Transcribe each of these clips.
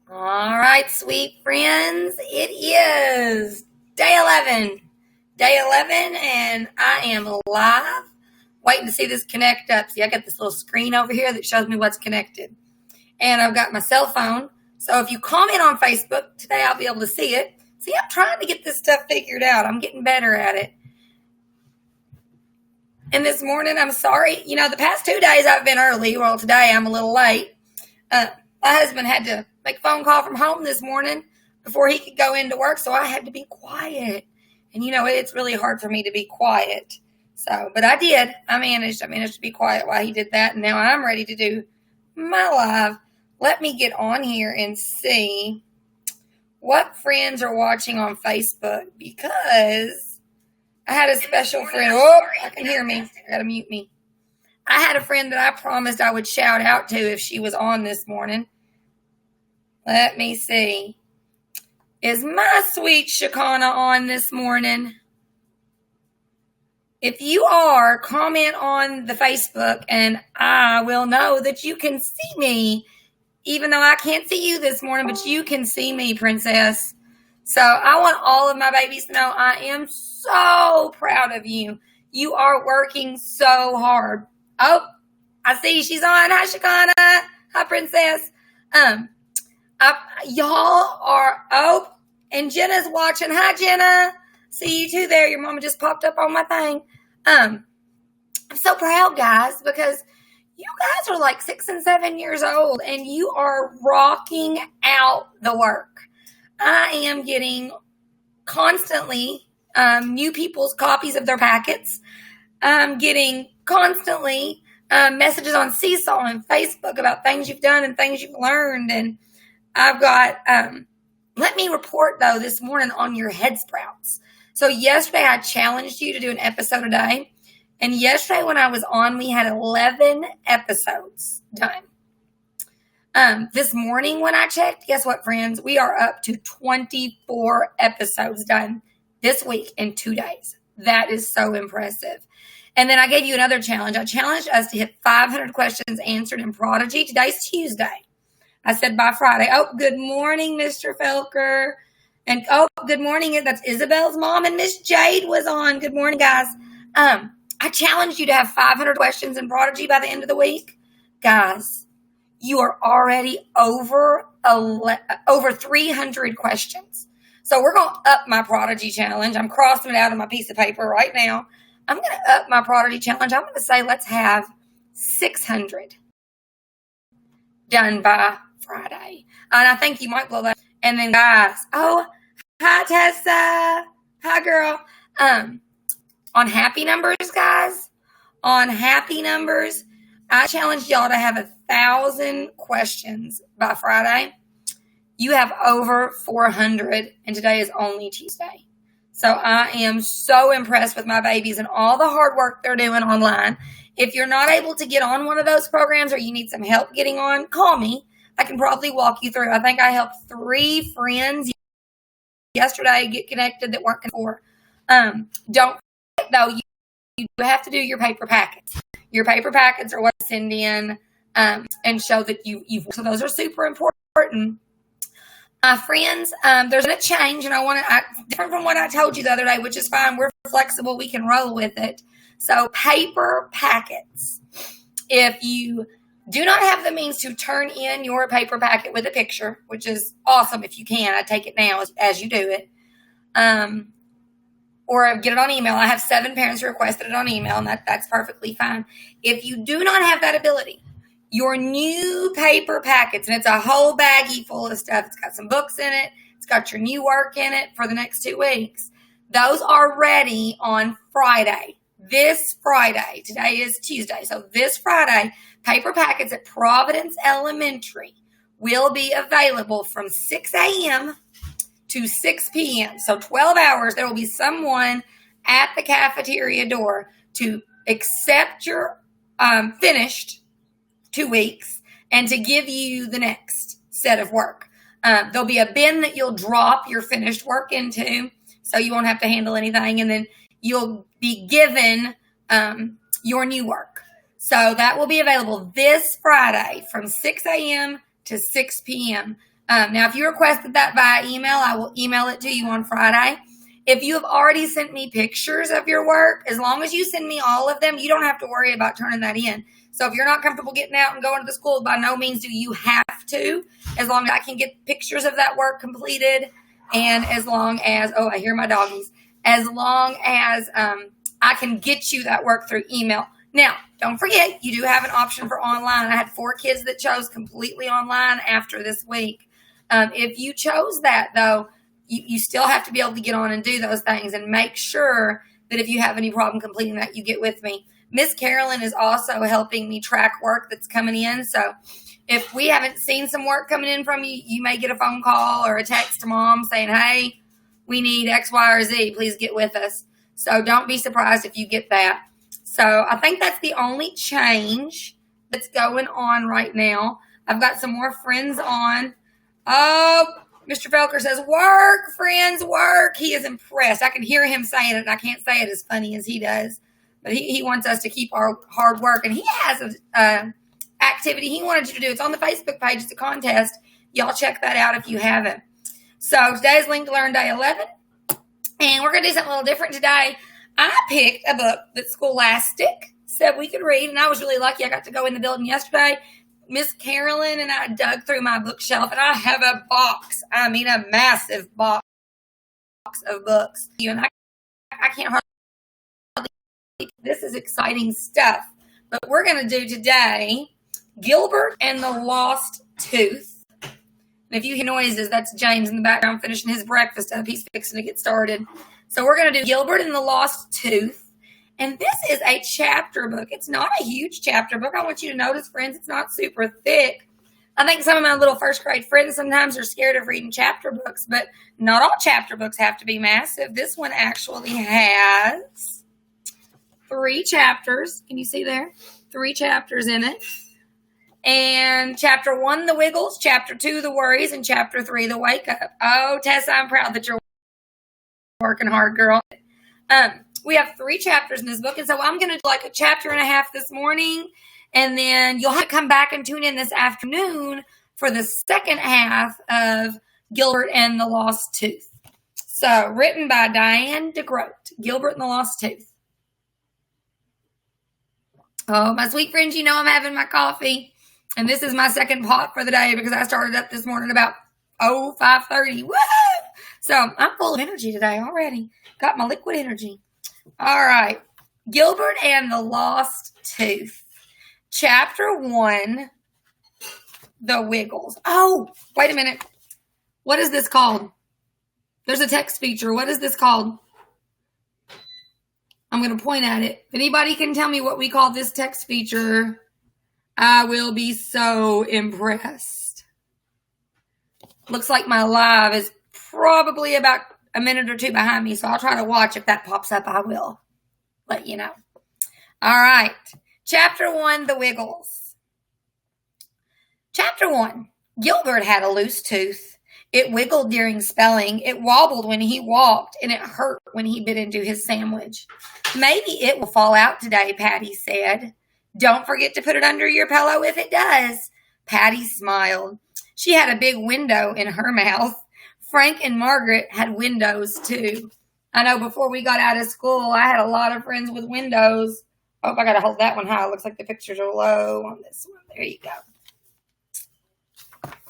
All right, sweet friends, it is day 11. Day 11, and I am live. Waiting to see this connect up. See, I got this little screen over here that shows me what's connected. And I've got my cell phone. So if you comment on Facebook, today I'll be able to see it. See, I'm trying to get this stuff figured out. I'm getting better at it. And this morning, I'm sorry. The past 2 days I've been early. Well, today I'm a little late. My husband had to make a phone call from home this morning before he could go into work, so I had to be quiet. And, it's really hard for me to be quiet. So, but I did. I managed to be quiet while he did that, and now I'm ready to do my live. Let me get on here and see what friends are watching on Facebook, because I had a special friend. Oh, I can hear me. I got to mute me. I had a friend that I promised I would shout out to if she was on this morning. Let me see. Is my sweet Shakana on this morning? If you are, comment on the Facebook and I will know that you can see me, even though I can't see you this morning, but you can see me, princess. So I want all of my babies to know I am so proud of you. You are working so hard. Oh, I see she's on. Hi, Shakana. Hi, princess. Y'all are, and Jenna's watching. Hi, Jenna. See you too there. Your mama just popped up on my thing. I'm so proud, guys, because you guys are like 6 and 7 years old and you are rocking out the work. I am getting constantly new people's copies of their packets. I'm getting constantly messages on Seesaw and Facebook about things you've done and things you've learned. And I've got, let me report, though, this morning on your head sprouts. So yesterday I challenged you to do an episode a day. And yesterday when I was on, we had 11 episodes done. This morning when I checked, guess what, friends? We are up to 24 episodes done this week in 2 days. That is so impressive. And then I gave you another challenge. I challenged us to hit 500 questions answered in Prodigy. Today's Tuesday. I said by Friday. Oh, good morning, Mr. Felker. And good morning. That's Isabel's mom, and Miss Jade was on. Good morning, guys. I challenged you to have 500 questions in Prodigy by the end of the week. Guys, you are already over 300 questions. So we're going to up my Prodigy challenge. I'm crossing it out on my piece of paper right now. I'm going to up my Prodigy challenge. I'm going to say let's have 600 done by Friday. And I think you might blow that. And then, guys, hi, Tessa. Hi, girl. On happy numbers, guys, on happy numbers, I challenged y'all to have 1,000 questions by Friday. You have over 400, and today is only Tuesday. So I am so impressed with my babies and all the hard work they're doing online. If you're not able to get on one of those programs or you need some help getting on, call me. I can probably walk you through. I think I helped 3 friends yesterday get connected that weren't before. Don't forget, though, you have to do your paper packets. Your paper packets are what I send in and show that you've. So those are super important. My friends, there's a change, and different from what I told you the other day, which is fine. We're flexible. We can roll with it. So paper packets. If you do not have the means to turn in your paper packet with a picture, which is awesome if you can. I take it now as you do it. Or get it on email. I have 7 parents who requested it on email, and that's perfectly fine. If you do not have that ability, your new paper packets, and it's a whole baggie full of stuff. It's got some books in it. It's got your new work in it for the next 2 weeks. Those are ready on Friday. This Friday. Today is Tuesday. So this Friday, paper packets at Providence Elementary will be available from 6 a.m. to 6 p.m. So 12 hours, there will be someone at the cafeteria door to accept your finished 2 weeks and to give you the next set of work. There'll be a bin that you'll drop your finished work into so you won't have to handle anything. And then you'll be given your new work. So that will be available this Friday from 6 a.m. to 6 p.m. Now, if you requested that via email, I will email it to you on Friday. If you have already sent me pictures of your work, as long as you send me all of them, you don't have to worry about turning that in. So if you're not comfortable getting out and going to the school, by no means do you have to, as long as I can get pictures of that work completed, and as long as, oh, I hear my doggies, as long as I can get you that work through email. Now, don't forget, you do have an option for online. I had 4 kids that chose completely online after this week. If you chose that, though, you still have to be able to get on and do those things, and make sure that if you have any problem completing that, you get with me. Miss Carolyn is also helping me track work that's coming in. So if we haven't seen some work coming in from you, you may get a phone call or a text to mom saying, hey, we need X, Y, or Z. Please get with us. So don't be surprised if you get that. So I think that's the only change that's going on right now. I've got some more friends on. Oh, Mr. Felker says, work, friends, work. He is impressed. I can hear him saying it, and I can't say it as funny as he does. But he wants us to keep our hard work. And he has an activity he wanted you to do. It's on the Facebook page. It's a contest. Y'all check that out if you haven't. So today's Link to Learn Day 11. And we're going to do something a little different today. I picked a book that Scholastic said we could read. And I was really lucky. I got to go in the building yesterday. Miss Carolyn and I dug through my bookshelf, and I have a box. I mean, a massive box of books. And I can't hardly. This is exciting stuff. But we're going to do today Gilbert and the Lost Tooth. And if you hear noises, that's James in the background finishing his breakfast up. He's fixing to get started. So we're going to do Gilbert and the Lost Tooth. And this is a chapter book. It's not a huge chapter book. I want you to notice, friends, it's not super thick. I think some of my little first grade friends sometimes are scared of reading chapter books, but not all chapter books have to be massive. This one actually has 3 chapters. Can you see there? 3 chapters in it. And chapter 1, the Wiggles, chapter 2, the Worries, and chapter 3, the Wake Up. Oh, Tessa, I'm proud that you're working hard, girl. We have 3 chapters in this book, and so I'm going to do like a chapter and a half this morning, and then you'll have to come back and tune in this afternoon for the second half of Gilbert and the Lost Tooth. So, written by Diane DeGroat, Gilbert and the Lost Tooth. Oh, my sweet friends, you know I'm having my coffee, and this is my second pot for the day because I started up this morning about 5:30. Woo! So, I'm full of energy today already. Got my liquid energy. All right, Gilbert and the Lost Tooth. Chapter 1, the Wiggles. Oh, wait a minute. What is this called? There's a text feature. What is this called? I'm going to point at it. If anybody can tell me what we call this text feature, I will be so impressed. Looks like my live is probably about a minute or 2 behind me, so I'll try to watch. If that pops up, I will let you know. All right. Chapter 1, the Wiggles. Chapter 1. Gilbert had a loose tooth. It wiggled during spelling. It wobbled when he walked, and it hurt when he bit into his sandwich. Maybe it will fall out today, Patty said. Don't forget to put it under your pillow if it does. Patty smiled. She had a big window in her mouth. Frank and Margaret had windows, too. I know before we got out of school, I had a lot of friends with windows. Oh, I got to hold that one high. Looks like the pictures are low on this one. There you go.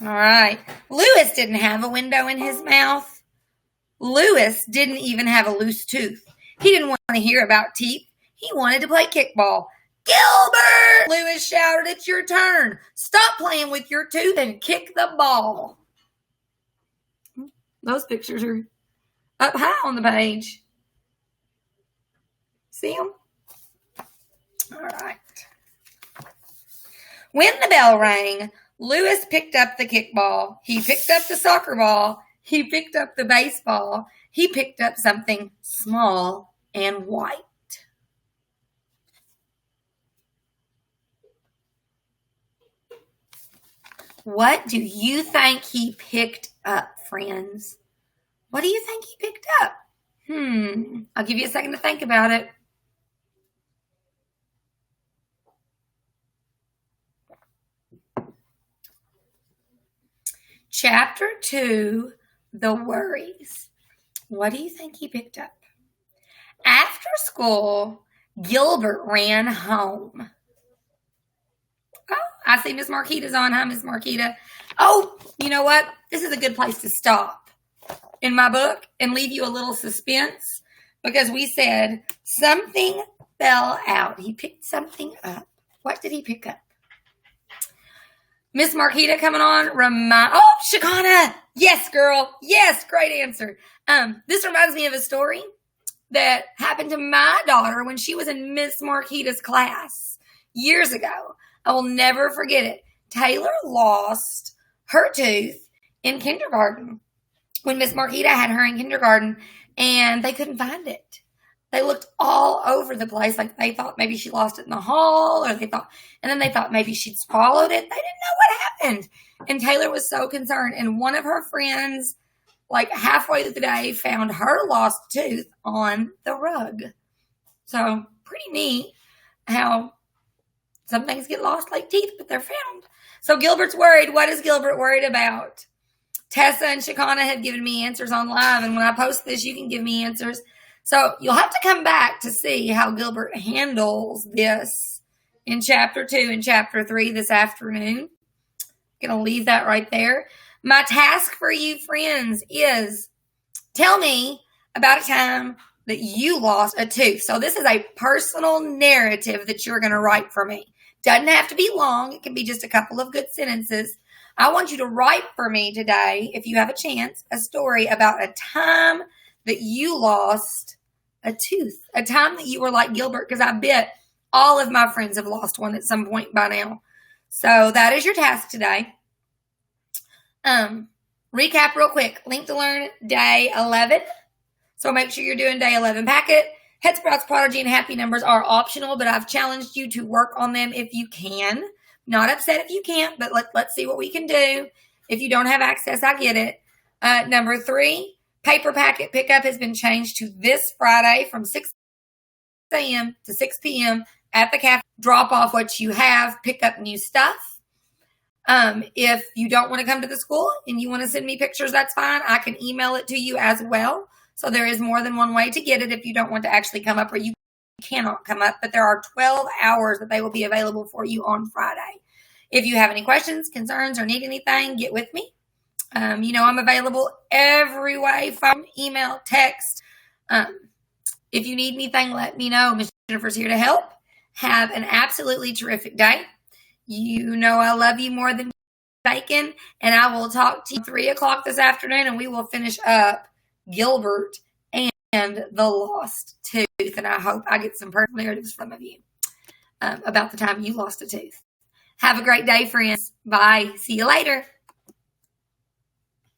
All right. Louis didn't have a window in his mouth. Louis didn't even have a loose tooth. He didn't want to hear about teeth. He wanted to play kickball. Gilbert! Louis shouted, it's your turn. Stop playing with your tooth and kick the ball. Those pictures are up high on the page. See them? All right. When the bell rang, Louis picked up the kickball. He picked up the soccer ball. He picked up the baseball. He picked up something small and white. What do you think he picked up, friends? What do you think he picked up? I'll give you a second to think about it. Chapter 2, The Worries. What do you think he picked up? After school, Gilbert ran home. Oh, I see Miss Marquita's on. Hi, Miss Marquita. Oh, you know what? This is a good place to stop in my book and leave you a little suspense because we said something fell out. He picked something up. What did he pick up? Miss Marquita coming on. Shakana. Yes, girl. Yes, great answer. This reminds me of a story that happened to my daughter when she was in Miss Marquita's class years ago. I will never forget it. Taylor lost her tooth in kindergarten when Miss Marquita had her in kindergarten, and they couldn't find it. They looked all over the place. Like they thought maybe she lost it in the hall, and then they thought maybe she'd swallowed it. They didn't know what happened. And Taylor was so concerned. And one of her friends, like halfway through the day, found her lost tooth on the rug. So pretty neat how some things get lost like teeth, but they're found. So Gilbert's worried. What is Gilbert worried about? Tessa and Shakana have given me answers on live, and when I post this, you can give me answers. So you'll have to come back to see how Gilbert handles this in Chapter 2 and Chapter 3 this afternoon. I'm going to leave that right there. My task for you friends is tell me about a time that you lost a tooth. So this is a personal narrative that you're going to write for me. Doesn't have to be long. It can be just a couple of good sentences. I want you to write for me today, if you have a chance, a story about a time that you lost a tooth, a time that you were like Gilbert, because I bet all of my friends have lost one at some point by now. So that is your task today. Recap real quick. Link to Learn, day 11. So make sure you're doing day 11 packet. Head Sprouts, Prodigy, and Happy Numbers are optional, but I've challenged you to work on them if you can. Not upset if you can't, but let's see what we can do. If you don't have access, I get it. Number 3, paper packet pickup has been changed to this Friday from 6 a.m. to 6 p.m. at the cafe. Drop off what you have, pick up new stuff. If you don't want to come to the school and you want to send me pictures, that's fine. I can email it to you as well. So there is more than one way to get it if you don't want to actually come up, or you cannot come up, but there are 12 hours that they will be available for you on Friday. If you have any questions, concerns, or need anything, get with me. I'm available every way, phone, email, text. If you need anything, let me know. Miss Jennifer's here to help. Have an absolutely terrific day. You know I love you more than bacon, and I will talk to you 3 o'clock this afternoon, and we will finish up Gilbert and the lost tooth. And I hope I get some personal narratives from some of you about the time you lost a tooth. Have a great day, friends. Bye. See you later.